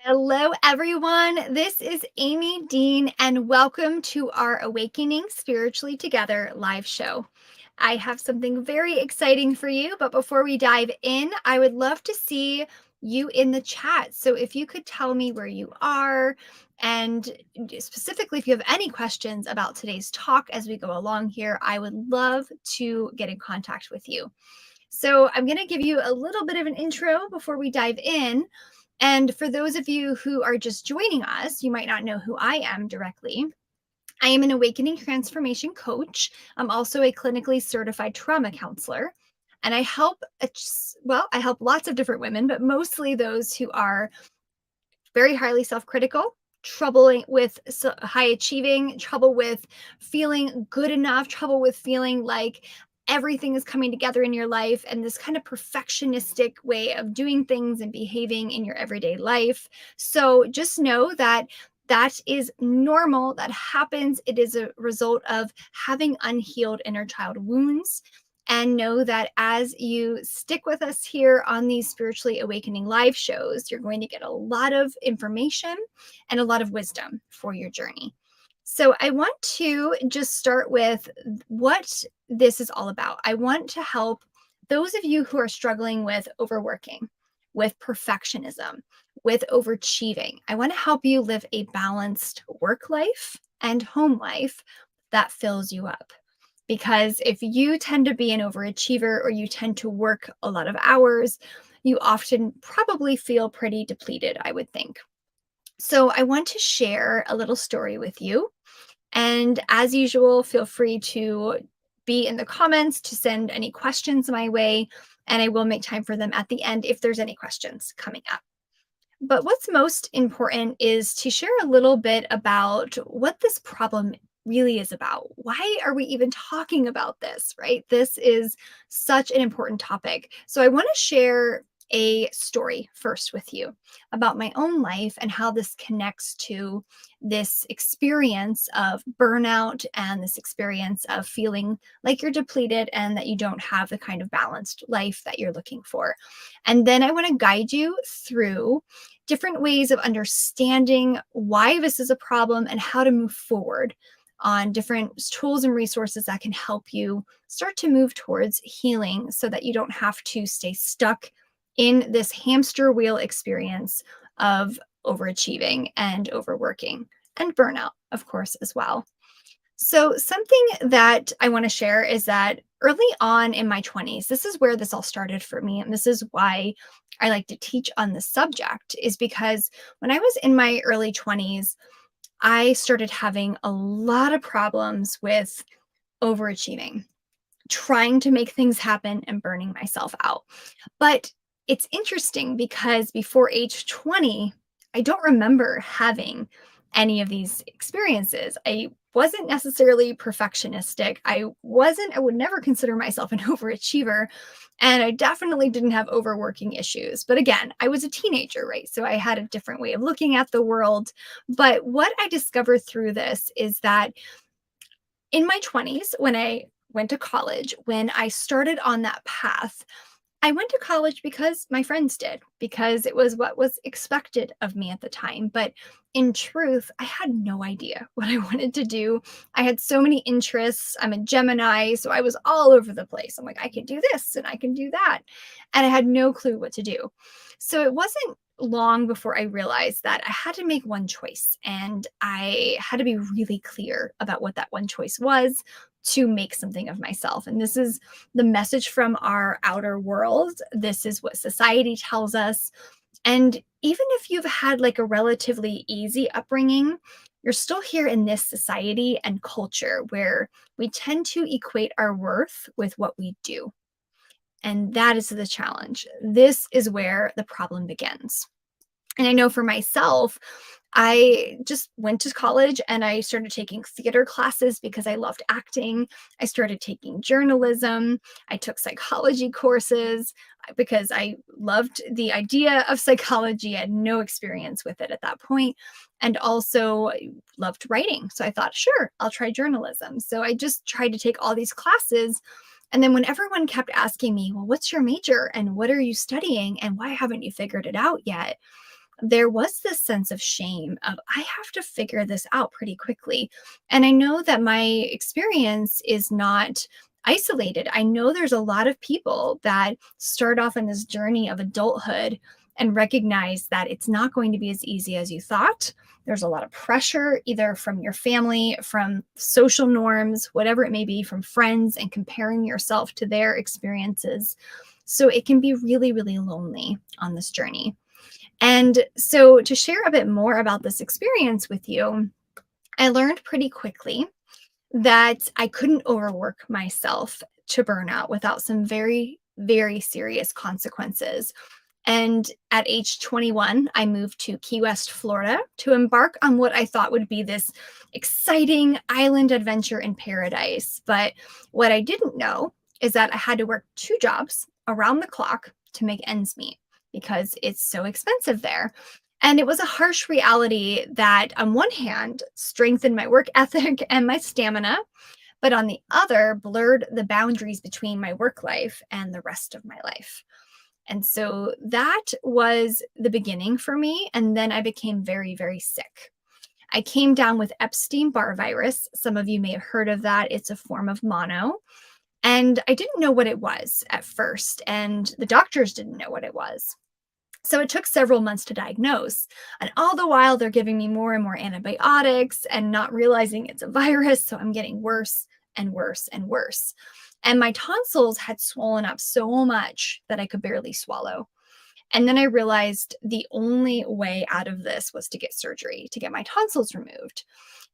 Hello, everyone. This is Amy Dean, and welcome to our Awakening Spiritually Together live show. I have something very exciting for you, but before we dive in, I would love to see you in the chat. So if you could tell me where you are, and specifically if you have any questions about today's talk as we go along here, I would love to get in contact with you. So I'm going to give you a little bit of an intro before we dive in. And for those of you who are just joining us, you might not know who I am directly. I am an awakening transformation coach. I'm also a clinically certified trauma counselor. And I help, I help lots of different women, but mostly those who are very highly self-critical, trouble with high achieving, trouble with feeling good enough, trouble with feeling like everything is coming together in your life, and this kind of perfectionistic way of doing things and behaving in your everyday life. So just know that that is normal. That happens. It is a result of having unhealed inner child wounds. And know that as you stick with us here on these spiritually awakening live shows, you're going to get a lot of information and a lot of wisdom for your journey. So I want to just start with what this is all about. I want to help those of you who are struggling with overworking, with perfectionism, with overachieving. I want to help you live a balanced work life and home life that fills you up. Because if you tend to be an overachiever or you tend to work a lot of hours, you often probably feel pretty depleted, I would think. So I want to share a little story with you. And as usual, feel free to be in the comments to send any questions my way, and I will make time for them at the end if there's any questions coming up. But what's most important is to share a little bit about what this problem really is about. Why are we even talking about this, right? This is such an important topic. So I want to share a story first with you about my own life and how this connects to this experience of burnout and this experience of feeling like you're depleted and that you don't have the kind of balanced life that you're looking for. And then I want to guide you through different ways of understanding why this is a problem and how to move forward on different tools and resources that can help you start to move towards healing so that you don't have to stay stuck in this hamster wheel experience of overachieving and overworking and burnout, of course, as well. So something that I want to share is that early on in my 20s, this is where this all started for me. And this is why I like to teach on this subject, is because when I was in my early 20s, I started having a lot of problems with overachieving, trying to make things happen and burning myself out. But it's interesting because before age 20, I don't remember having any of these experiences. I wasn't necessarily perfectionistic. I would never consider myself an overachiever. And I definitely didn't have overworking issues. But again, I was a teenager, right? So I had a different way of looking at the world. But what I discovered through this is that in my 20s, when I went to college, when I started on that path, I went to college because my friends did, because it was what was expected of me at the time. But in truth, I had no idea what I wanted to do. I had so many interests. I'm a Gemini, so I was all over the place. I'm like, I can do this and I can do that. And I had no clue what to do. So it wasn't long before I realized that I had to make one choice, and I had to be really clear about what that one choice was to make something of myself. And this is the message from our outer world. This is what society tells us. And even if you've had like a relatively easy upbringing, you're still here in this society and culture where we tend to equate our worth with what we do. And that is the challenge. This is where the problem begins. And I know for myself, I just went to college and I started taking theater classes because I loved acting. I started taking journalism. I took psychology courses because I loved the idea of psychology. I had no experience with it at that point, and also loved writing. So I thought, sure, I'll try journalism. So I just tried to take all these classes. And then when everyone kept asking me, well, what's your major and what are you studying and why haven't you figured it out yet? there was this sense of shame of I have to figure this out pretty quickly. And I know that my experience is not isolated. I know there's a lot of people that start off in this journey of adulthood and recognize that it's not going to be as easy as you thought. There's a lot of pressure, either from your family, from social norms, whatever it may be, from friends, and comparing yourself to their experiences. So it can be really, really lonely on this journey. And so, to share a bit more about this experience with you, I learned pretty quickly that I couldn't overwork myself to burnout without some very, very serious consequences. And at age 21, I moved to Key West, Florida to embark on what I thought would be this exciting island adventure in paradise. But what I didn't know is that I had to work two jobs around the clock to make ends meet because it's so expensive there. And it was a harsh reality that, on one hand, strengthened my work ethic and my stamina, but on the other, blurred the boundaries between my work life and the rest of my life. And so that was the beginning for me. And then I became very, very sick. I came down with Epstein-Barr virus. Some of you may have heard of that. It's a form of mono. And I didn't know what it was at first, and the doctors didn't know what it was. So it took several months to diagnose. And all the while, they're giving me more and more antibiotics and not realizing it's a virus. So I'm getting worse and worse and worse. And my tonsils had swollen up so much that I could barely swallow. And then I realized the only way out of this was to get surgery, to get my tonsils removed.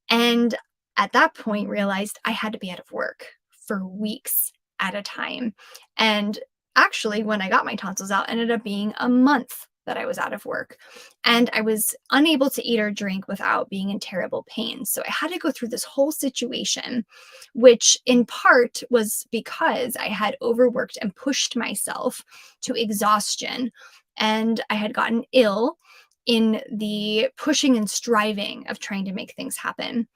And at that point, realized I had to be out of work for weeks at a time. And actually, when I got my tonsils out, ended up being a month that I was out of work. And I was unable to eat or drink without being in terrible pain. So I had to go through this whole situation, which in part was because I had overworked and pushed myself to exhaustion. And I had gotten ill in the pushing and striving of trying to make things happen.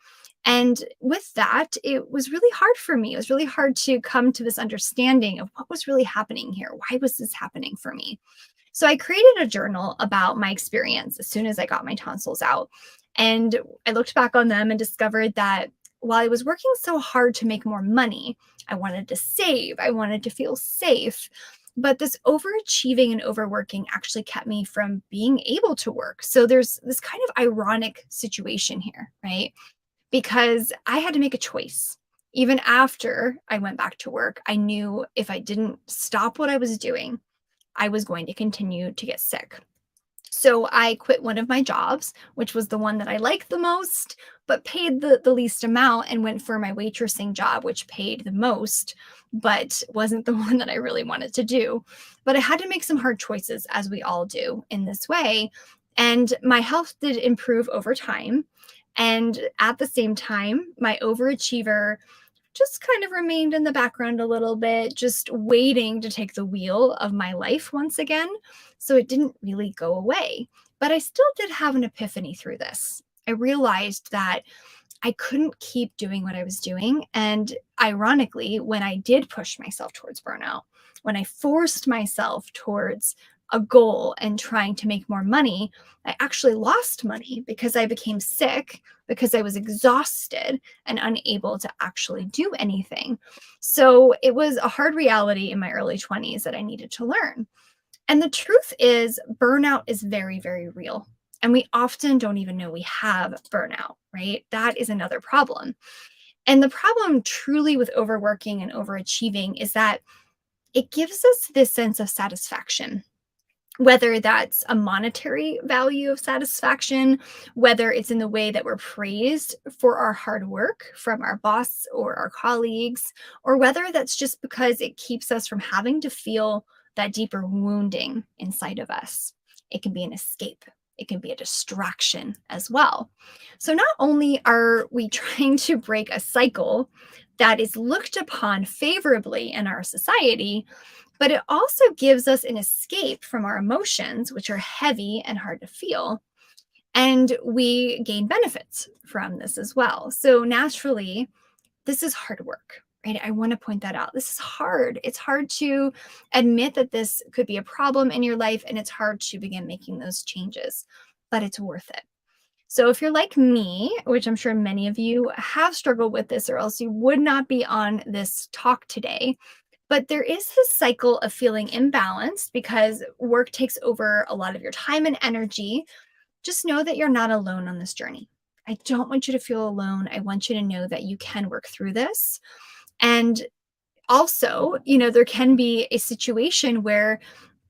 And with that, it was really hard for me. It was really hard to come to this understanding of what was really happening here. Why was this happening for me? So I created a journal about my experience as soon as I got my tonsils out. And I looked back on them and discovered that while I was working so hard to make more money, I wanted to save, I wanted to feel safe. But this overachieving and overworking actually kept me from being able to work. So there's this kind of ironic situation here, right? Because I had to make a choice. Even after I went back to work, I knew if I didn't stop what I was doing, I was going to continue to get sick. So I quit one of my jobs, which was the one that I liked the most, but paid the least amount, and went for my waitressing job, which paid the most, but wasn't the one that I really wanted to do. But I had to make some hard choices, as we all do in this way. And my health did improve over time. And at the same time, my overachiever just kind of remained in the background a little bit, just waiting to take the wheel of my life once again. So it didn't really go away. But I still did have an epiphany through this. I realized that I couldn't keep doing what I was doing. And ironically, when I did push myself towards burnout, when I forced myself towards a goal and trying to make more money, I actually lost money because I became sick, because I was exhausted and unable to actually do anything. So it was a hard reality in my early 20s that I needed to learn. And the truth is, burnout is very, very real. And we often don't even know we have burnout, right? That is another problem. And the problem truly with overworking and overachieving is that it gives us this sense of satisfaction, whether that's a monetary value of satisfaction, whether it's in the way that we're praised for our hard work from our boss or our colleagues, or whether that's just because it keeps us from having to feel that deeper wounding inside of us. It can be an escape. It can be a distraction as well. So, not only are we trying to break a cycle that is looked upon favorably in our society, but it also gives us an escape from our emotions, which are heavy and hard to feel. And we gain benefits from this as well. So naturally, this is hard work, right? I want to point that out. This is hard. It's hard to admit that this could be a problem in your life, and it's hard to begin making those changes, but it's worth it. So if you're like me, which I'm sure many of you have struggled with this, or else you would not be on this talk today. But there is this cycle of feeling imbalanced because work takes over a lot of your time and energy. Just know that you're not alone on this journey. I don't want you to feel alone. I want you to know that you can work through this. And also, there can be a situation where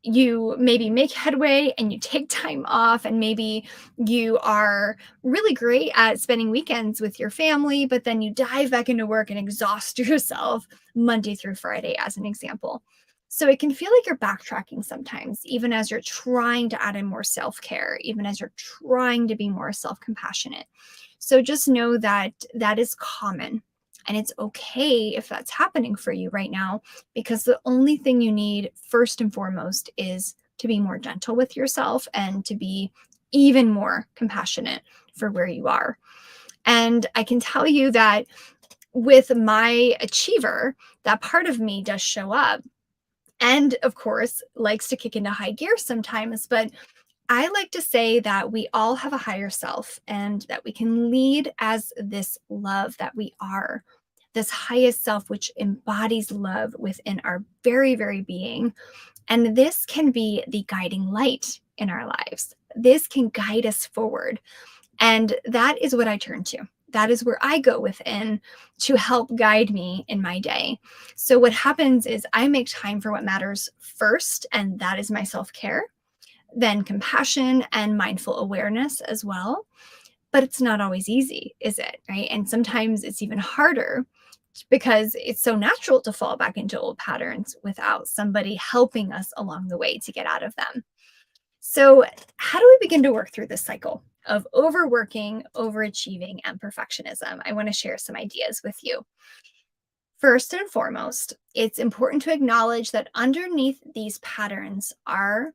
you maybe make headway and you take time off, and maybe you are really great at spending weekends with your family, but then you dive back into work and exhaust yourself Monday through Friday, as an example. So it can feel like you're backtracking sometimes, even as you're trying to add in more self care, even as you're trying to be more self compassionate. So just know that that is common. And it's okay if that's happening for you right now, because the only thing you need, first and foremost, is to be more gentle with yourself and to be even more compassionate for where you are. And I can tell you that with my achiever, that part of me does show up. And of course, likes to kick into high gear sometimes. But I like to say that we all have a higher self and that we can lead as this love that we are, this highest self, which embodies love within our very, very being. And this can be the guiding light in our lives. This can guide us forward. And that is what I turn to. That is where I go within to help guide me in my day. So, what happens is I make time for what matters first, and that is my self care, then compassion and mindful awareness as well. But it's not always easy, is it? Right. And sometimes it's even harder because it's so natural to fall back into old patterns without somebody helping us along the way to get out of them. So, how do we begin to work through this cycle of overworking, overachieving, and perfectionism? I want to share some ideas with you. First and foremost, it's important to acknowledge that underneath these patterns are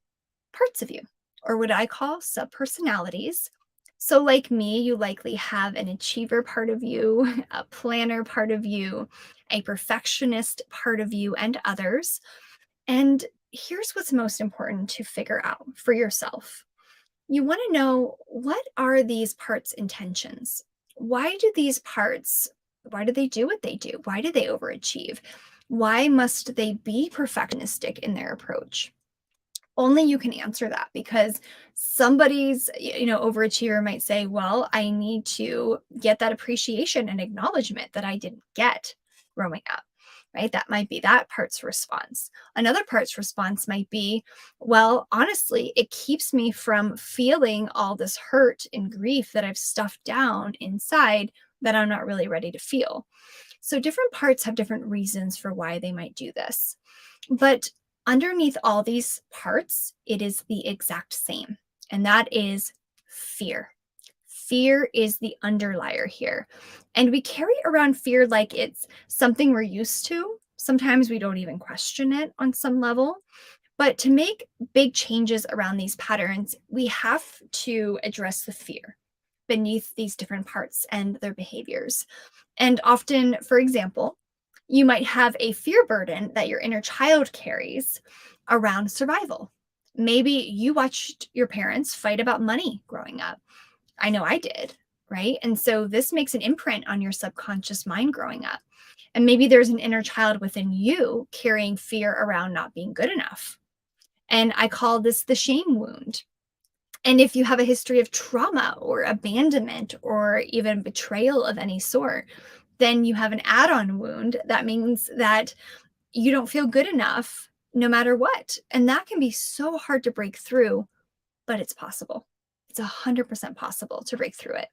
parts of you, or what I call subpersonalities. So, like me, you likely have an achiever part of you, a planner part of you, a perfectionist part of you, and others. And here's what's most important to figure out for yourself. You want to know, what are these parts' intentions? Why do these parts, why do they do what they do? Why do they overachieve? Why must they be perfectionistic in their approach? Only you can answer that, because somebody's overachiever might say, well, I need to get that appreciation and acknowledgement that I didn't get growing up, right? That might be that part's response. Another part's response might be, well, honestly, it keeps me from feeling all this hurt and grief that I've stuffed down inside that I'm not really ready to feel. So different parts have different reasons for why they might do this. But underneath all these parts, it is the exact same, and that is fear. Fear is the underlier here. And we carry around fear like it's something we're used to. Sometimes we don't even question it on some level. But to make big changes around these patterns, we have to address the fear beneath these different parts and their behaviors. And often, for example, you might have a fear burden that your inner child carries around survival. Maybe you watched your parents fight about money growing up. I know I did, right? And so this makes an imprint on your subconscious mind growing up. And maybe there's an inner child within you carrying fear around not being good enough. And I call this the shame wound. And if you have a history of trauma or abandonment or even betrayal of any sort, then you have an add on wound. That means that you don't feel good enough no matter what. And that can be so hard to break through, but it's possible. It's 100% possible to break through it.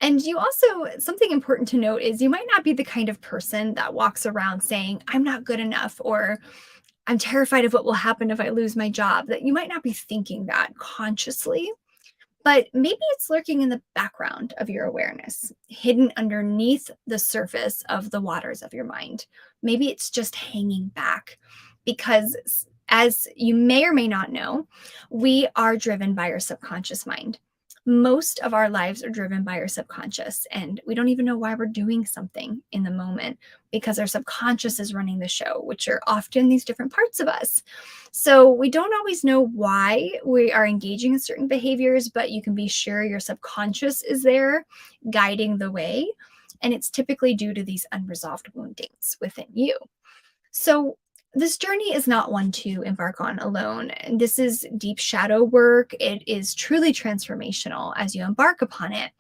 And you also, something important to note is you might not be the kind of person that walks around saying, I'm not good enough, or I'm terrified of what will happen if I lose my job. That you might not be thinking that consciously, but maybe it's lurking in the background of your awareness, hidden underneath the surface of the waters of your mind. Maybe it's just hanging back because, as you may or may not know, we are driven by our subconscious mind. Most of our lives are driven by our subconscious, and we don't even know why we're doing something in the moment because our subconscious is running the show, which are often these different parts of us. So we don't always know why we are engaging in certain behaviors, but you can be sure your subconscious is there guiding the way. And it's typically due to these unresolved woundings within you. So, this journey is not one to embark on alone. This is deep shadow work. It is truly transformational as you embark upon it.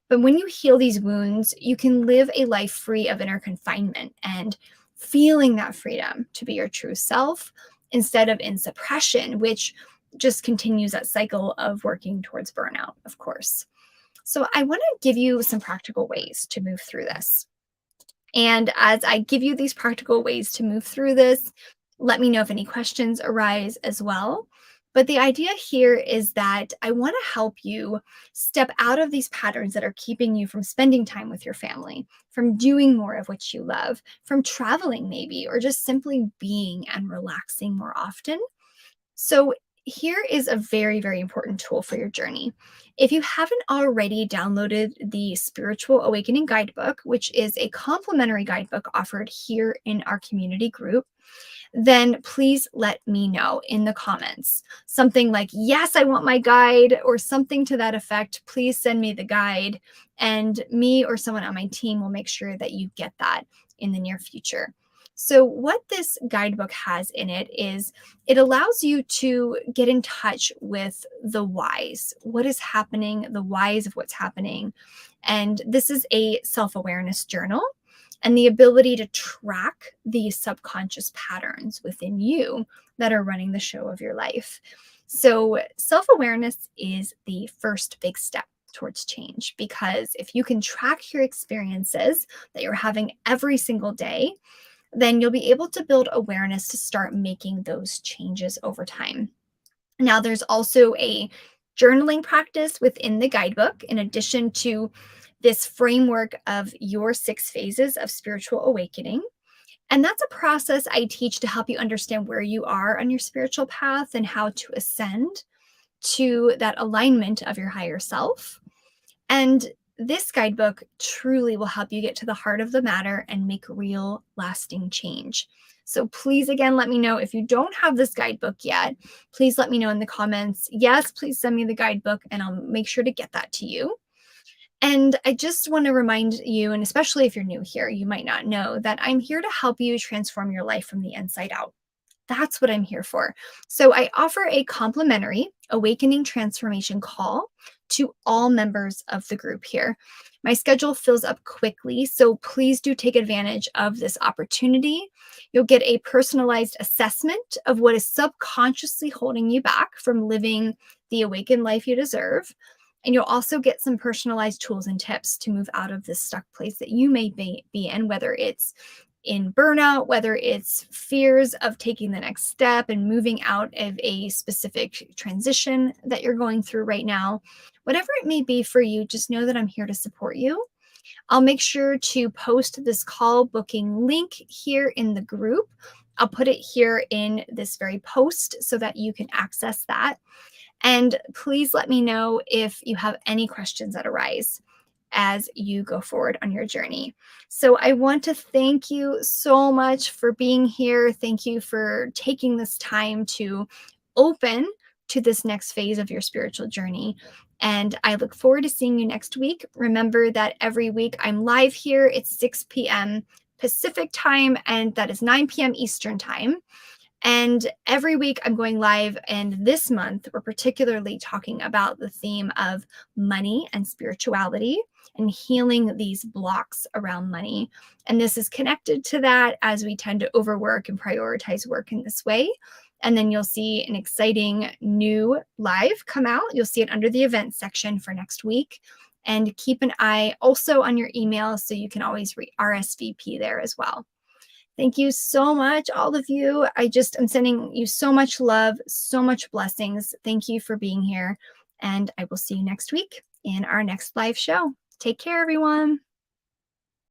But when you heal these wounds, you can live a life free of inner confinement and feeling that freedom to be your true self instead of in suppression, which just continues that cycle of working towards burnout, of course. So, I want to give you some practical ways to move through this. And as I give you these practical ways to move through this, let me know if any questions arise as well. But the idea here is that I want to help you step out of these patterns that are keeping you from spending time with your family, from doing more of what you love, from traveling maybe, or just simply being and relaxing more often. So, here is a very, very important tool for your journey. If you haven't already downloaded the Spiritual Awakening Guidebook, which is a complimentary guidebook offered here in our community group, then please let me know in the comments. Something like, yes, I want my guide, or something to that effect. Please send me the guide, and me or someone on my team will make sure that you get that in the near future. So, what this guidebook has in it is it allows you to get in touch with the whys, what is happening, the whys of what's happening. And this is a self awareness journal and the ability to track the subconscious patterns within you that are running the show of your life. So, self awareness is the first big step towards change because if you can track your experiences that you're having every single day, then you'll be able to build awareness to start making those changes over time. Now, there's also a journaling practice within the guidebook, in addition to this framework of your 6 phases of spiritual awakening. And that's a process I teach to help you understand where you are on your spiritual path and how to ascend to that alignment of your higher self. And this guidebook truly will help you get to the heart of the matter and make real, lasting change. So please, again, let me know if you don't have this guidebook yet. Please let me know in the comments. Yes, please send me the guidebook and I'll make sure to get that to you. And I just want to remind you, and especially if you're new here, you might not know that I'm here to help you transform your life from the inside out. That's what I'm here for. So I offer a complimentary awakening transformation call to all members of the group here. My schedule fills up quickly, so please do take advantage of this opportunity. You'll get a personalized assessment of what is subconsciously holding you back from living the awakened life you deserve. And you'll also get some personalized tools and tips to move out of this stuck place that you may be in, whether it's in burnout, whether it's fears of taking the next step and moving out of a specific transition that you're going through right now. Whatever it may be for you, just know that I'm here to support you. I'll make sure to post this call booking link here in the group. I'll put it here in this very post so that you can access that. And please let me know if you have any questions that arise as you go forward on your journey. So I want to thank you so much for being here. Thank you for taking this time to open to this next phase of your spiritual journey. And I look forward to seeing you next week. Remember that every week I'm live here. It's 6 p.m. Pacific time, and that is 9 p.m. Eastern time. And every week I'm going live. And this month, we're particularly talking about the theme of money and spirituality and healing these blocks around money. And this is connected to that as we tend to overwork and prioritize work in this way. And then you'll see an exciting new live come out. You'll see it under the events section for next week. And keep an eye also on your email so you can always RSVP there as well. Thank you so much, all of you. I'm sending you so much love, so much blessings. Thank you for being here. And I will see you next week in our next live show. Take care, everyone.